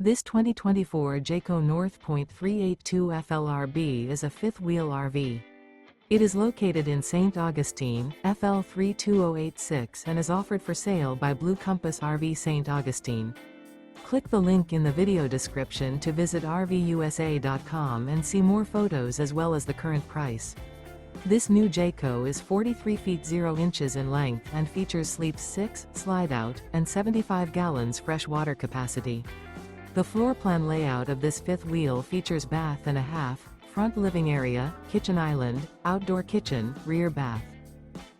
This 2024 Jayco North Point 382 FLRB is a fifth-wheel RV. It is located in St. Augustine, FL 32086 and is offered for sale by Blue Compass RV St. Augustine. Click the link in the video description to visit RVUSA.com and see more photos as well as the current price. This new Jayco is 43 feet 0 inches in length and features sleeps 6, slide-out, and 75 gallons fresh water capacity. The floor plan layout of this fifth wheel features bath and a half, front living area, kitchen island, outdoor kitchen, rear bath.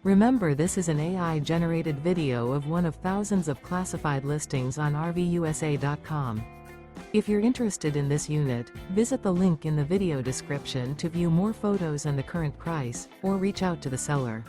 Remember, this is an AI-generated video of one of thousands of classified listings on RVUSA.com. If you're interested in this unit, visit the link in the video description to view more photos and the current price, or reach out to the seller.